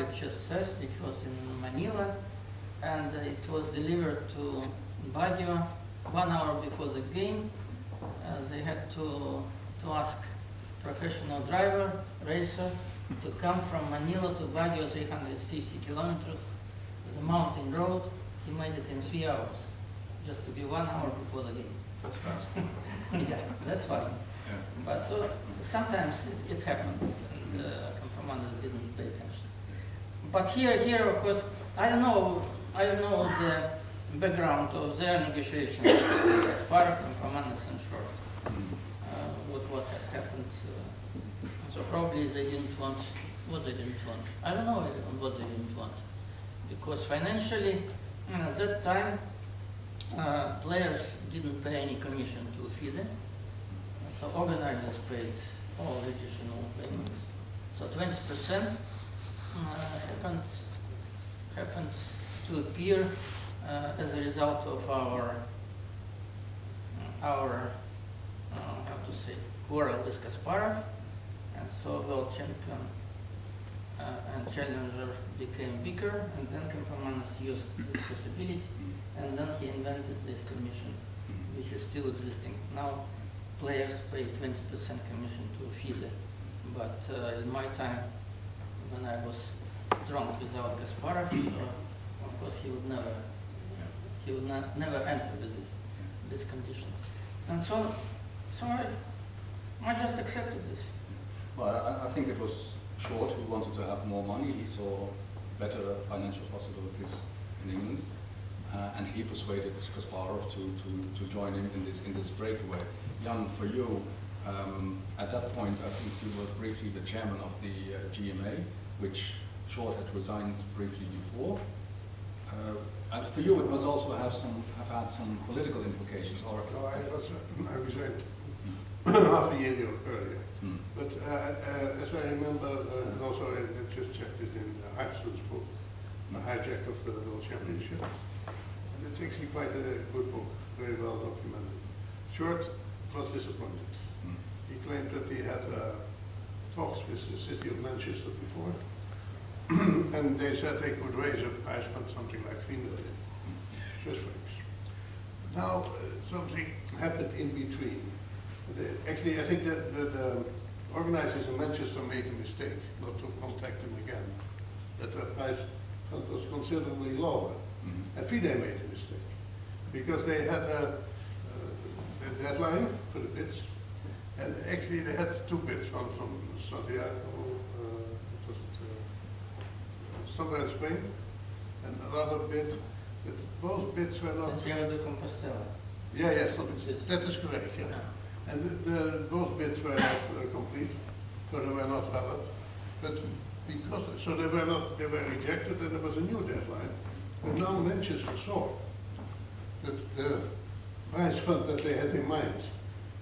chess set, which was in Manila, and it was delivered to Baguio 1 hour before the game. They had to ask professional driver, racer, to come from Manila to Baguio, 350 kilometers. The mountain road. He made it in 3 hours, just to be 1 hour before the game. That's fast. Yeah, that's fine. Yeah. But so sometimes it happened, and commanders didn't pay attention. But here, of course, I don't know the background of their negotiations as part of commanders and short. What has happened? So probably they didn't want what they didn't want. I don't know what they didn't want, because financially at that time players didn't pay any commission to FIDE. So organizers paid all additional payments. So 20% happened to appear as a result of our how to say, quarrel with Kasparov, and so world champion and challenger became bigger, and then Kempfermanis used this possibility, and then he invented this commission, which is still existing. Now players pay 20% commission to FIDE, but in my time, when I was drunk without Kasparov, of course he would never enter with this condition. And so I just accepted this. Well, I think it was Short who wanted to have more money. He saw better financial possibilities in England, and he persuaded Kasparov to join him in this breakaway. Jan, for you, at that point, I think you were briefly the chairman of the GMA, which Short had resigned briefly before. And for you, it must also have had some political implications, or? No, I resigned half a year earlier. But as I remember, and also I just checked it in Heidström's book, The Hijack of the World Championship. And it's actually quite a good book, very well documented. Short was disappointed. He claimed that he had talks with the city of Manchester before, and they said they could raise a prize fund something like 3 million Swiss francs. Now something happened in between. Actually, I think that the organizers in Manchester made a mistake not to contact him again. That the prize fund was considerably lower. And FIDE made a mistake because they had a deadline for the bids, and actually they had 2 bids, one from Santiago, somewhere in Spain, and another bid. But both bids were not. Santiago de Compostela. Yeah, yes, that is correct. Yeah. And both bids were not complete, so they were not valid. But because they were rejected, and there was a new deadline. And now Manchester saw that the prize fund that they had in mind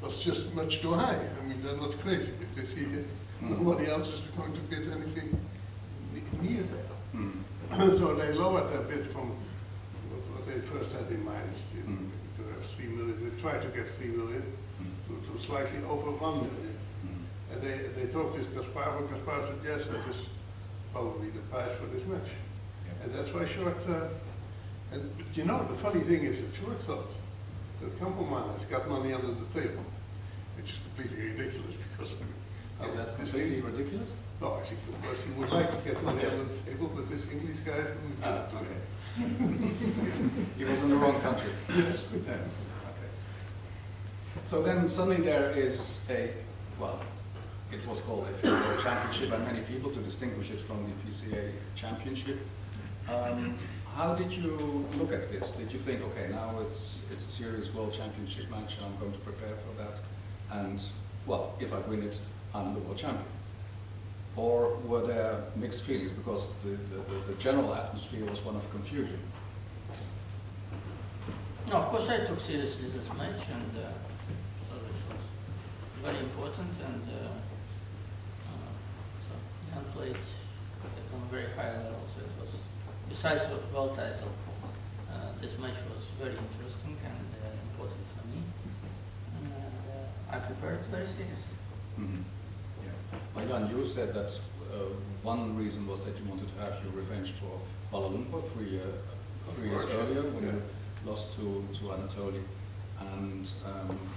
was just much too high. I mean, they're not crazy if they see it. Nobody else is going to bid anything near that. So they lowered their bid from what they first had in mind, to have 3 million. They tried to get 3 million to slightly over 1 million. And they talked with Kasparov, and Kasparov said, yes, that is probably the price for this match. And that's why Short, but you know, the funny thing is that Short thought that Kempfermanis got money under the table, which is completely ridiculous because Is that completely ridiculous? No, I think of course he would like to get money under the table, but this English guy wouldn't give it to him. He was in the wrong country. Yes. Yeah. Okay. So then suddenly there is it was called a World Championship by many people to distinguish it from the PCA Championship. How did you look at this? Did you think, okay, now it's a serious World Championship match and I'm going to prepare for that, and well, if I win it, I'm the world champion? Or were there mixed feelings because the general atmosphere was one of confusion? No, of course I took seriously this match, and so this was very important, and so Jan played on a very high level, so it was, besides the world title, this match was very interesting and important for me, and I prepared very seriously. Yeah. Well, Jan, you said that one reason was that you wanted to have your revenge for Kuala Lumpur 3 years earlier when you lost to Anatoly, and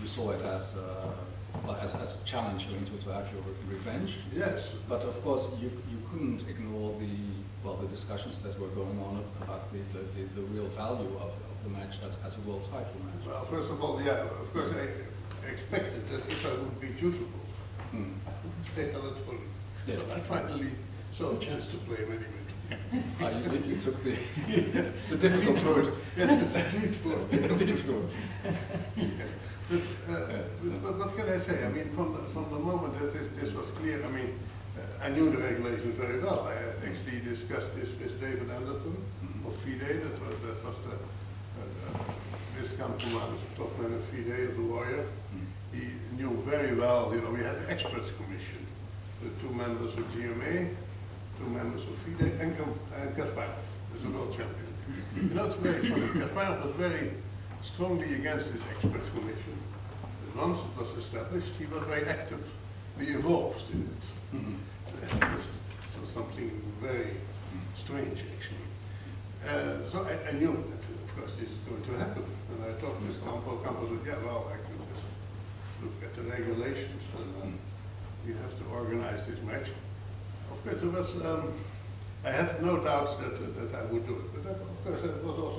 you saw it as a challenge to have your revenge. Yes. But of course, you couldn't ignore the discussions that were going on about the real value of the match as a world title match. Well, first of all, yeah, of course I expected that if I would be choosable, I would play Anatoly. Yeah. So I finally saw a chance to play many. You took the difficult road. Yes, detour. But what can I say? I mean, from the moment that this was clear, I mean, I knew the regulations very well. I had actually discussed this with David Anderton of FIDE. That was this Kampman, the top man of FIDE, the lawyer. He knew very well. You know, we had the experts commission, the 2 members of GMA, 2 members of FIDE, and Kasparov, who's a world champion. You know, it's very funny. Kasparov was very strongly against this experts commission. But once it was established, he was very actively involved in it. So something very strange, actually. So I knew that, of course, this is going to happen. And I talked to Campo. Campo said, yeah, well, I could just look at the regulations, and we have to organize this match. Of course, there was, I had no doubts that I would do it. But that, of course,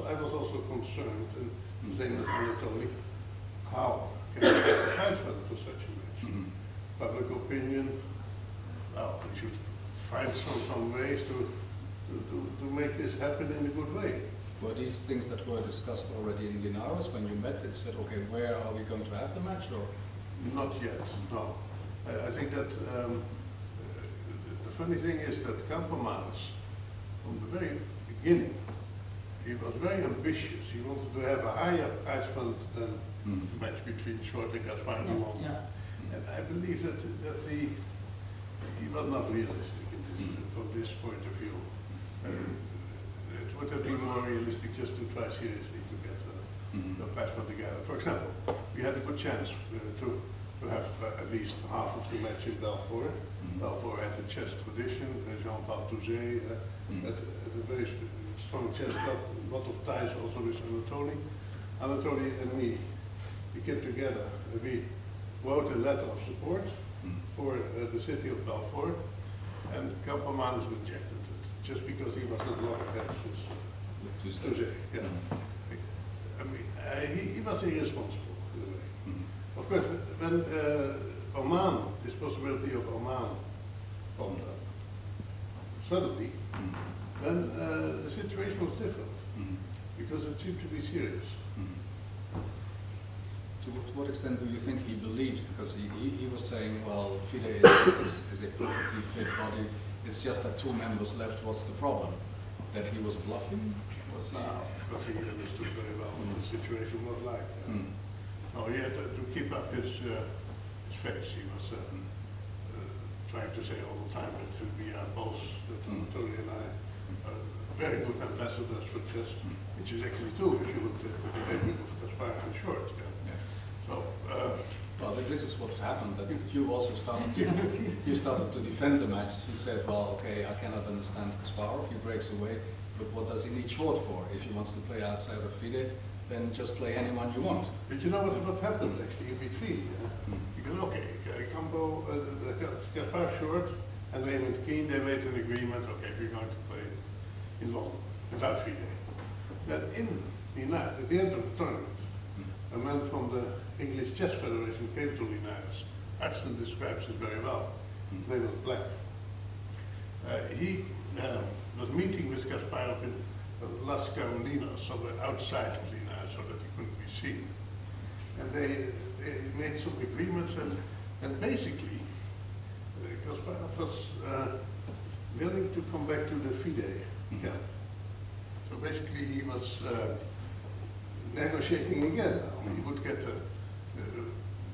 I was also concerned, and same as Anatoly, how can I get the prize fund for such a match? Public opinion, well, we should find some ways to make this happen in a good way. Were these things that were discussed already in Linares when you met? It said, okay, where are we going to have the match? Or not yet, no. I think that the funny thing is that Campomanes, from the very beginning, he was very ambitious. He wanted to have a higher prize fund than the match between Short and Gaspar and Long. And I believe that he was not realistic in this, from this point of view. It would have been more realistic just to try seriously to get the prize fund together. For example, we had a good chance to have at least half of the match in Belfort. Belfort had a chess tradition. Jean-Paul Touzé had a very strong chess club, a lot of ties also with Anatoly. Anatoly and me, we came together. We wrote a letter of support for the city of Belfort, and Campomanes rejected it, just because he was not locked hands with Touzé. Yeah. I mean, he was irresponsible in a way. Of course, when Oman, this possibility of Oman popped up, suddenly, then the situation was different, because it seemed to be serious. To what extent do you think he believed? Because he was saying, well, FIDE is a perfectly fit body. It's just that 2 members left. What's the problem? That he was bluffing? Because he understood very well what the situation was like. No, he had to keep up his face. He was trying to say all the time that we are both, that Tony and I, are very good ambassadors for chess, which is actually true if you look at the behavior of Kaspar and Short. So, well, this is what happened. That you also started to defend the match. He said, "Well, okay, I cannot understand Kasparov. He breaks away, but what does he need Short for? If he wants to play outside of FIDE, then just play anyone you want." But you know what happened actually in between? Because okay, Campo, Kaspar Short and Raymond Keane, they made an agreement. Okay, we're going to play in London without FIDE. Then at the end of the tournament, a man from the English Chess Federation came to Linares. Hudson describes it very well. His name was Black. He was meeting with Kasparov in Las Carolinas, somewhere outside of Linares, so that he couldn't be seen. And they made some agreements, and basically, Kasparov was willing to come back to the FIDE camp. So basically, he was negotiating again. He would get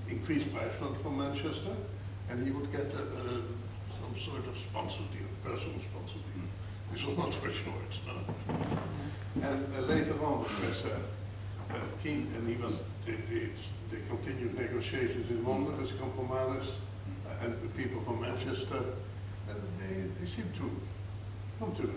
increased price fund from Manchester, and he would get some sort of sponsor deal, personal sponsor deal. This was not for Short, no. And later on, Professor Keane, and they continued negotiations in London with Campomanes and the people from Manchester, they seem to come to the